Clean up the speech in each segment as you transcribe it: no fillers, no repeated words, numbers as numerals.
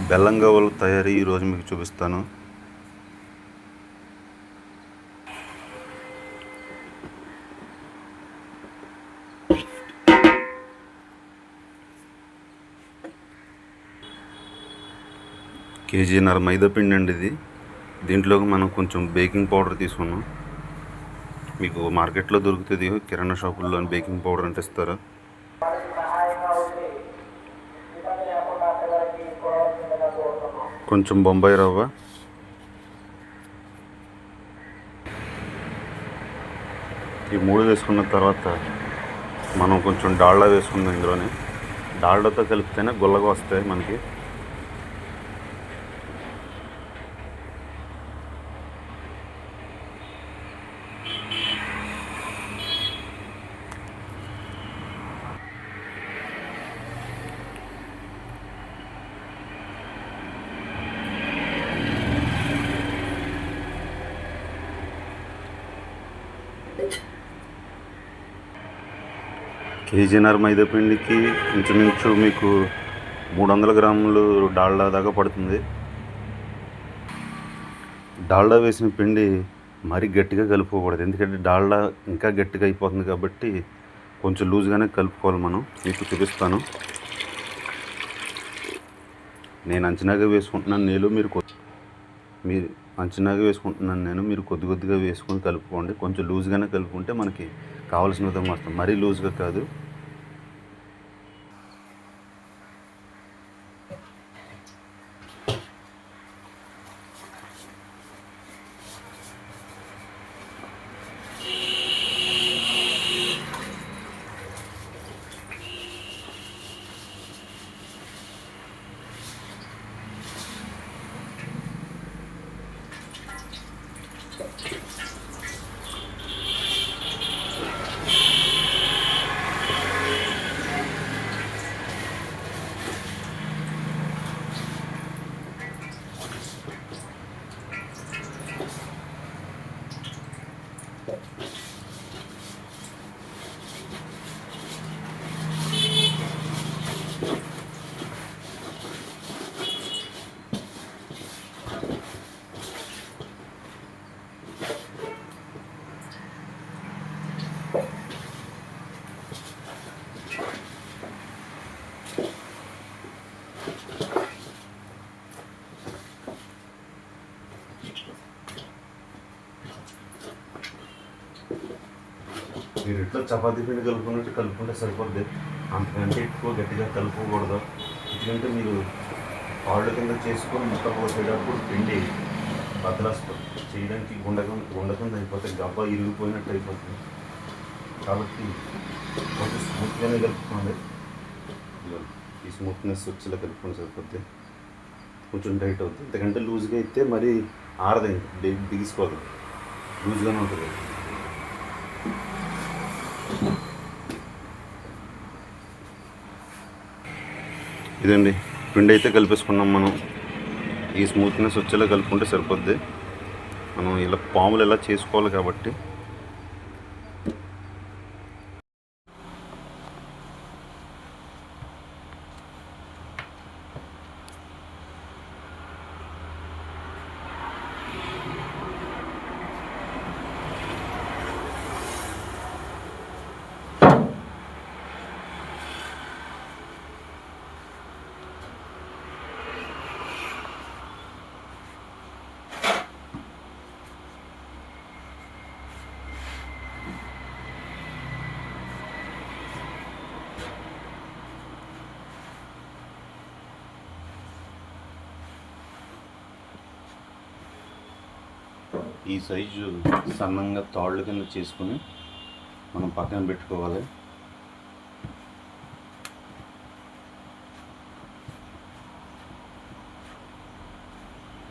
బెల్లం గవ్వల తయారీ ఈరోజు మీకు చూపిస్తాను. కేజీన్నర మైదా పిండి అండి ఇది. దీంట్లోకి మనం కొంచెం బేకింగ్ పౌడర్ తీసుకున్నాం. మీకు మార్కెట్లో దొరుకుతుంది, కిరాణా షాపుల్లో బేకింగ్ పౌడర్ అంటే ఇస్తారు. కొంచెం బొంబాయి రవ్వ, ఈ మూడు వేసుకున్న తర్వాత మనం కొంచెం డాల్డా వేసుకుందాం. ఇందులోనే డాల్డాతో కలిపితేనే గుల్లగా వస్తాయి మనకి. కేజీన్నర మైదా పిండికి ఇంచుమించు మీకు 300 గ్రాములు డాల్డా దాకా పడుతుంది. డాల్డా వేసిన పిండి మరీ గట్టిగా కలుపుకోకూడదు, ఎందుకంటే డాల్డా ఇంకా గట్టిగా అయిపోతుంది కాబట్టి కొంచెం లూజ్గానే కలుపుకోవాలి. మనం మీకు చూపిస్తాను. నేను అంచనాగా వేసుకుంటున్నాను. మీరు అంచనాగా వేసుకుంటున్నాను నేను. మీరు కొద్ది కొద్దిగా వేసుకొని కలుపుకోండి. కొంచెం లూజ్గానే కలుపుకుంటే మనకి కావాల్సిన విధంగా వస్తుంది, మరీ లూజ్గా కాదు. మీరు ఇట్లా చపాతీ పిండి కలుపుకుంటే సరిపోద్ది. అంతకంటే ఎక్కువ గట్టిగా కలుపుకోకూడదు, ఎందుకంటే మీరు ఆళ్ళు కింద చేసుకొని ముక్క పోసేటప్పుడు పిండి బద్దలాస్తుంది, చేయడానికి గుండకుండా అయిపోతుంది, గబ్బా ఇరిగిపోయినట్టు అయిపోతుంది. కాబట్టి కొంచెం స్మూత్గానే కలుపుకోండి. ఈ స్మూత్నెస్ వచ్చేలా కలుపుకొని సరిపోద్ది. కొంచెం టైట్ అవుతుంది, ఎందుకంటే లూజ్గా అయితే మరీ ఆరదండి, బిగిసిపోదు, లూజ్గానే ఉంటుంది. ఇదండి పిండి అయితే కలిపేసుకున్నాం మనం. ఈ స్మూత్నెస్ వచ్చేలా కలుపుకుంటే సరిపోద్ది. మనం ఇలా పాములు ఎలా చేసుకోవాలి కాబట్టి. ఈ సైజు సన్నంగా తాళ్ళు కింద చేసుకుని మనం పక్కన పెట్టుకోవాలి.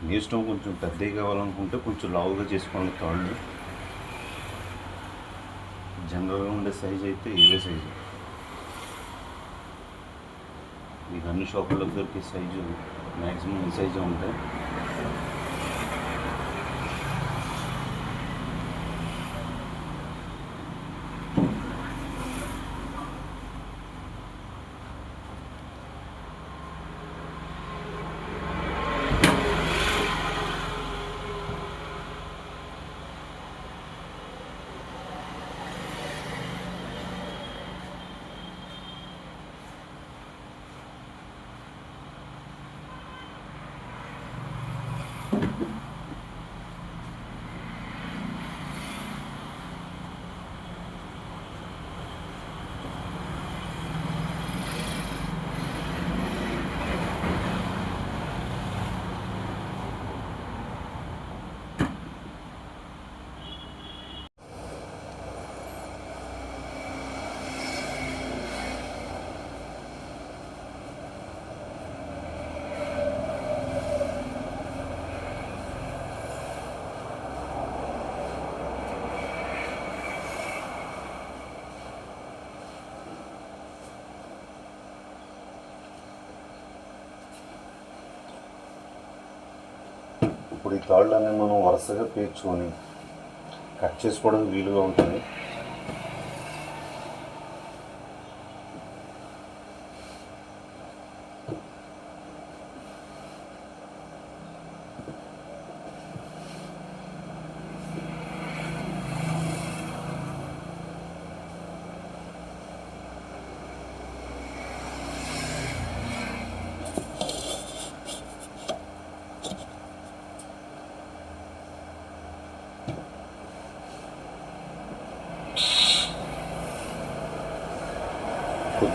మీ ఇష్టం, కొంచెం పెద్దవి కావాలనుకుంటే కొంచెం లావుగా చేసుకోండి తాళ్ళు. జనరల్గా ఉండే సైజు అయితే ఇవే సైజు. మీకు అన్ని షాపుల్లో దొరికే సైజు మ్యాక్సిమం ఈ సైజు ఉంటాయి. ఇప్పుడు ఈ తాళ్ళని మనం వరుసగా పేర్చుకొని కట్ చేసుకోవడానికి వీలుగా ఉంటుంది.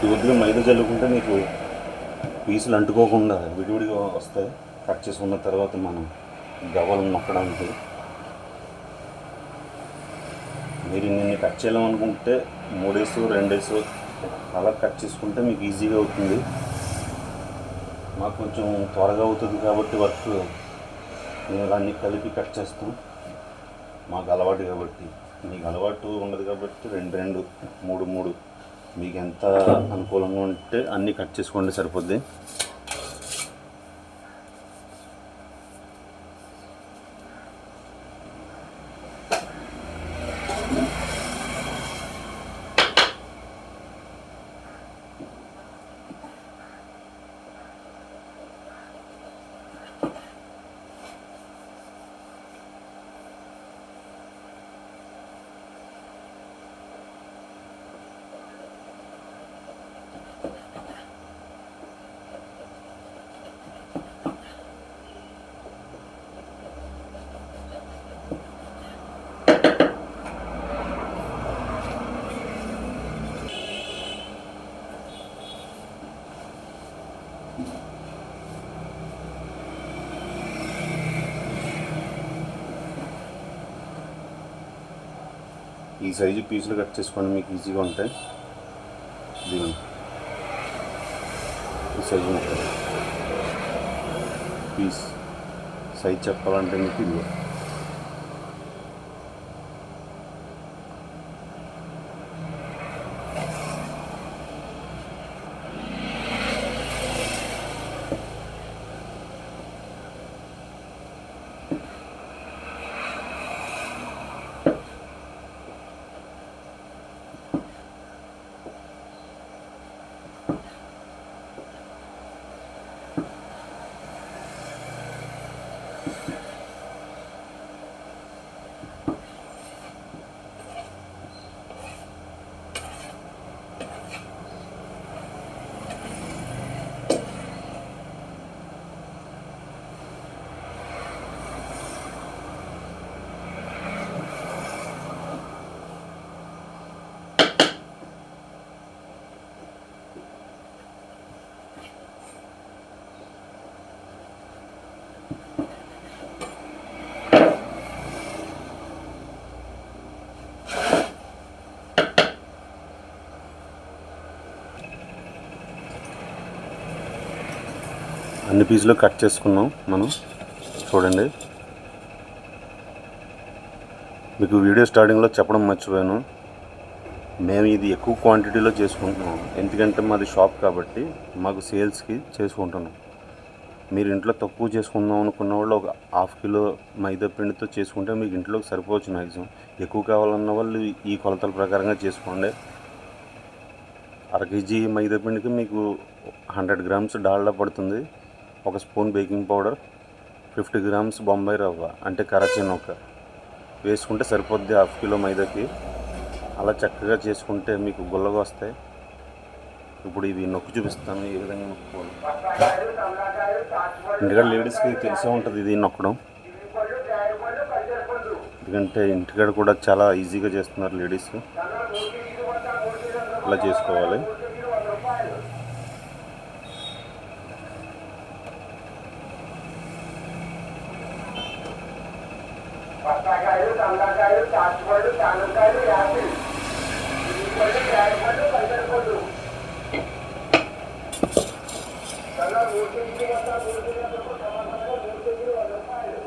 కొద్దిగా మైదా చల్లుకుంటే మీకు పీసులు అంటుకోకుండా విడివిడిగా వస్తాయి. కట్ చేసుకున్న తర్వాత మనం గవ్వలను నొక్కడానికి. మీరు నిన్ను కట్ చేయాలనుకుంటే 3 వేసు 2 వేసు అలా కట్ చేసుకుంటే మీకు ఈజీగా అవుతుంది. మాకు కొంచెం త్వరగా అవుతుంది కాబట్టి వర్క్ మేము అన్నీ కలిపి కట్ చేస్తాం. మాకు అలవాటు కాబట్టి, మీకు అలవాటు ఉండదు కాబట్టి 2 3 మీకు ఎంత అనుకూలంగా ఉంటే అన్నీ కట్ చేసుకోండి, సరిపోద్ది. ఈ సైజు పీసులు కట్ చేసుకోండి, మీకు ఈజీగా ఉంటాయి. దీని ఈ సైజు ఉంటుంది. పీస్ సైజ్ చెప్పాలంటే మీకు ఇది అన్ని పీసులు కట్ చేసుకున్నాం మనం. చూడండి, మీకు వీడియో స్టార్టింగ్లో చెప్పడం మర్చిపోయాను, మేము ఇది ఎక్కువ క్వాంటిటీలో చేసుకుంటున్నాం. ఎందుకంటే మాది షాప్ కాబట్టి మాకు సేల్స్కి చేసుకుంటున్నాం. మీరు ఇంట్లో తక్కువ చేసుకుందాం అనుకున్న వాళ్ళు ఒక 1/2 కిలో మైదా పిండితో చేసుకుంటే మీకు ఇంట్లోకి సరిపోవచ్చు. మ్యాక్సిమం ఎక్కువ కావాలన్న వాళ్ళు ఈ కొలతల ప్రకారంగా చేసుకోండి. 1/2 కేజీ మైదా పిండికి మీకు 100 గ్రామ్స్ డాల్డా పడుతుంది, 1 spoon baking powder, 50 grams Bombay రవ్వ అంటే కరాచీ నూక వేసుకుంటే సరిపోద్ది 1/2 కిలో మైదాకి. అలా చక్కగా చేసుకుంటే మీకు గుల్లగా వస్తాయి. ఇప్పుడు ఇవి నొక్కి చూపిస్తాను ఏ విధంగా నొక్కుకోవాలి. ఇంటికాడ లేడీస్కి తెలిసే ఉంటుంది ఇది నొక్కడం, ఎందుకంటే ఇంటికాడ కూడా చాలా ఈజీగా చేస్తున్నారు లేడీస్. అలా చేసుకోవాలి. పచ్చకాయలు, తమలకాయలు, తాటిపళ్ళు, తానుకాయలు, యాపిల్, పళ్ళు, డ్రాగన్ పళ్ళు, కల్చర్ పళ్ళు, చాలా 3 కేజీలు వస్తా 3 కేజీలు టమాటాలు 3 కేజీలు 100 రూపాయలు.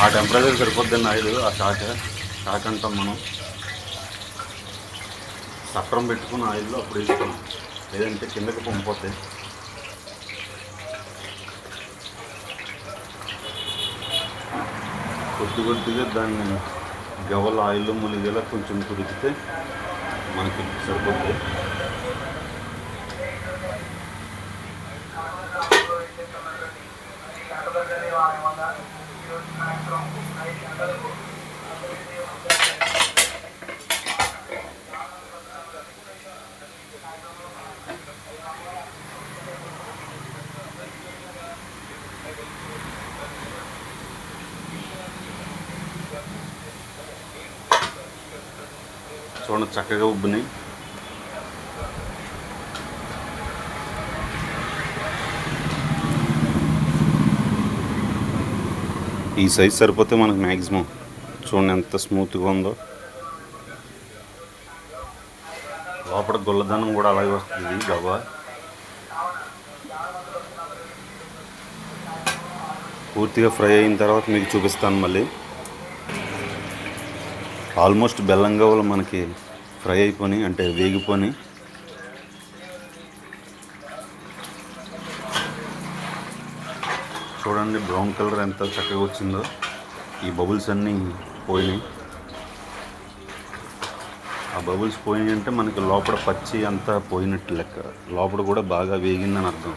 ఆ టెంపరేచర్ సరిపోద్దండి ఆయిల్. ఆ షాక్ అంటాం మనం. సట్రం పెట్టుకుని ఆయిల్లో అప్పుడు వేసుకోం, లేదంటే కిందకి పంపిపోతాయి. కొద్దిగా దాన్ని గవల ఆయిల్లో మునిగేలా కొంచెం కుదిపితే మనకి సరిపోతాయి. చూడండి చక్కగా ఉబ్బుని. ఈ సైజ్ సరిపోతే మనకు మ్యాక్సిమం. చూడండి ఎంత స్మూత్గా ఉందో. లోపల గొల్లదనం కూడా అలాగే వస్తుంది గవ్వ. పూర్తిగా ఫ్రై అయిన తర్వాత మీకు చూపిస్తాను మళ్ళీ. ఆల్మోస్ట్ బెల్లం గవ్వలు మనకి ఫ్రై అయిపోయి, అంటే వేగిపోయి. చూడండి బ్రౌన్ కలర్ ఎంత చక్కగా వచ్చిందో. ఈ బబుల్స్ అన్నీ పోయినాయి. ఆ బబుల్స్ పోయినాయి అంటే మనకి లోపల పచ్చి అంతా పోయినట్టు లెక్క. లోపల కూడా బాగా వేగిందని అర్థం.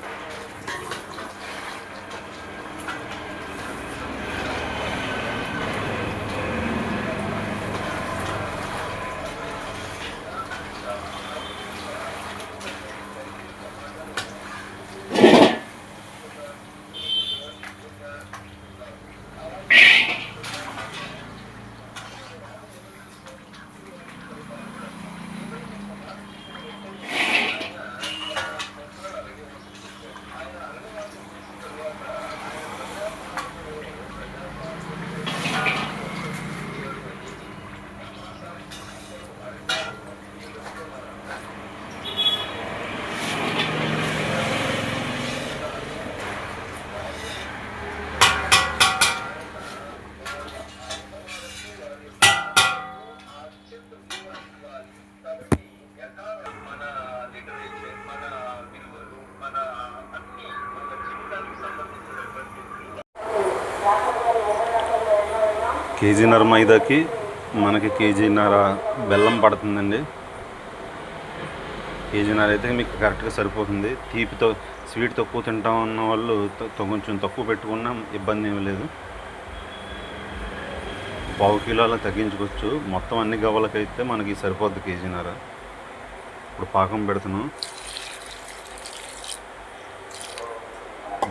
కేజీన్నర మైదాకి మనకి కేజీన్నర బెల్లం పడుతుందండి. కేజీన్నర అయితే మీకు కరెక్ట్గా సరిపోతుంది. తీపితో స్వీట్ తక్కువ తింటాం ఉన్న వాళ్ళు కొంచెం తక్కువ పెట్టుకున్నా ఇబ్బంది ఏమీ లేదు. 1/2 కిలో అలా తగ్గించుకోవచ్చు. మొత్తం అన్ని గవ్వలకైతే మనకి సరిపోద్ది కేజీన్నర. ఇప్పుడు పాకం పెడుతున్నాం.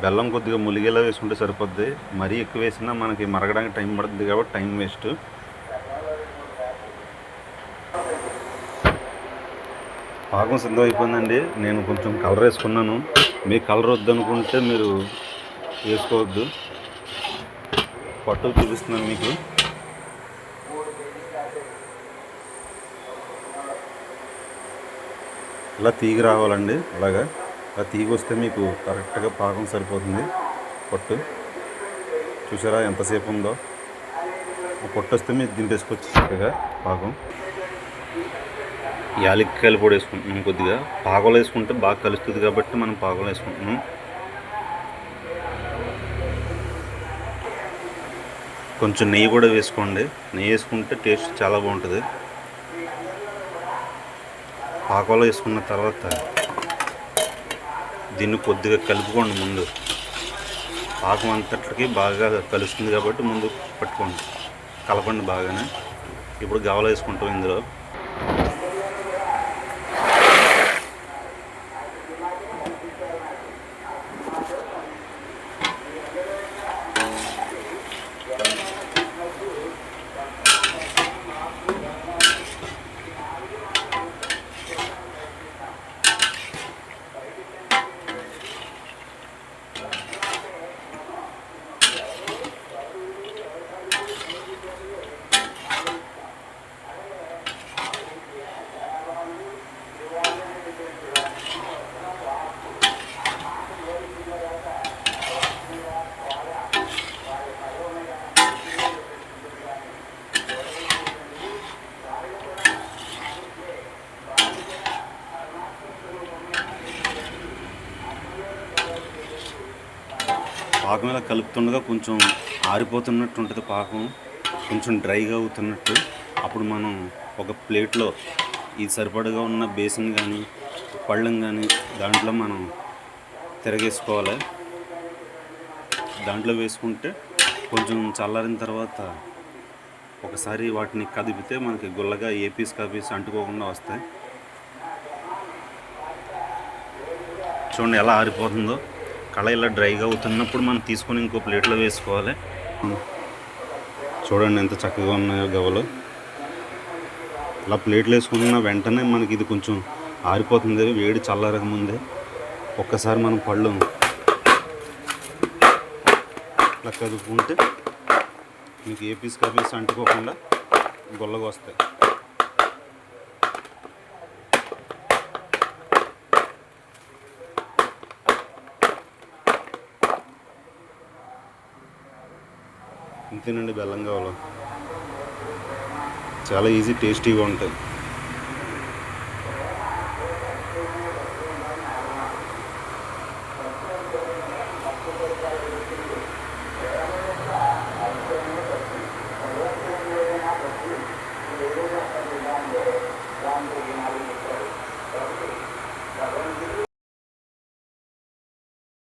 బెల్లం కొద్దిగా ములిగేలా వేసుకుంటే సరిపోద్ది. మరీ ఎక్కువ వేసినా మనకి మరగడానికి టైం పడుతుంది కాబట్టి టైం వేస్ట్. పాకం సిద్ధం అయిపోయిందండి. నేను కొంచెం కలర్ వేసుకున్నాను. మీకు కలర్ వద్దనుకుంటే మీరు వేసుకోవద్దు. పట్టు చూపిస్తున్నాను మీకు. ఇలా తీగి రావాలండి. అలాగా ఆ తీగి వస్తే మీకు కరెక్ట్గా పాకం సరిపోతుంది. పొట్టు చూసారా ఎంతసేపు ఉందో. పొట్టు వస్తే మీరు దింపేసుకోవచ్చు చక్కగా పాకం. యాలక్కాయల పొడి వేసుకుంటున్నాం కొద్దిగా. పాకంలో వేసుకుంటే బాగా కలుస్తుంది కాబట్టి మనం పాకంలో వేసుకుంటున్నాం. కొంచెం నెయ్యి కూడా వేసుకోండి. నెయ్యి వేసుకుంటే టేస్ట్ చాలా బాగుంటుంది. పాకంలో వేసుకున్న తర్వాత దీన్ని కొద్దిగా కలుపుకోండి. ముందు పాకం అంతట్లకి బాగా కలుస్తుంది కాబట్టి ముందు పట్టుకోండి, కలపండి బాగానే. ఇప్పుడు గవ్వలు వేసుకుంటాం ఇందులో. పాకం ఇలా కలుపుతుండగా కొంచెం ఆరిపోతున్నట్టు ఉంటుంది పాకం, కొంచెం డ్రైగా అవుతున్నట్టు. అప్పుడు మనం ఒక ప్లేట్లో ఈ సరిపడగా ఉన్న బేసిన్ కానీ పళ్ళెం కానీ దాంట్లో మనం తిరగేసుకోవాలి. దాంట్లో వేసుకుంటే కొంచెం చల్లారిన తర్వాత ఒకసారి వాటిని కదిపితే మనకి గుల్లగా ఏ పీస్ కా పీస్ అంటుకోకుండా వస్తాయి. చూడండి ఎలా ఆరిపోతుందో. కళ ఇలా డ్రైగా అవుతున్నప్పుడు మనం తీసుకొని ఇంకో ప్లేట్లో వేసుకోవాలి. చూడండి ఎంత చక్కగా ఉన్నాయో గవ్వలు. ఇలా ప్లేట్లు వేసుకున్న వెంటనే మనకి ఇది కొంచెం ఆరిపోతుంది, వేడి చల్లారక ముందే. ఒక్కసారి మనం పళ్ళు ఇలా కదుపుకుంటే మీకు ఏ పీస్ కా పీస్ అంటుకోకుండా గొల్లగా వస్తాయి. ఇంతేనండి బెల్లం గవ్వలు. చాలా ఈజీ, టేస్టీగా ఉంటాయి.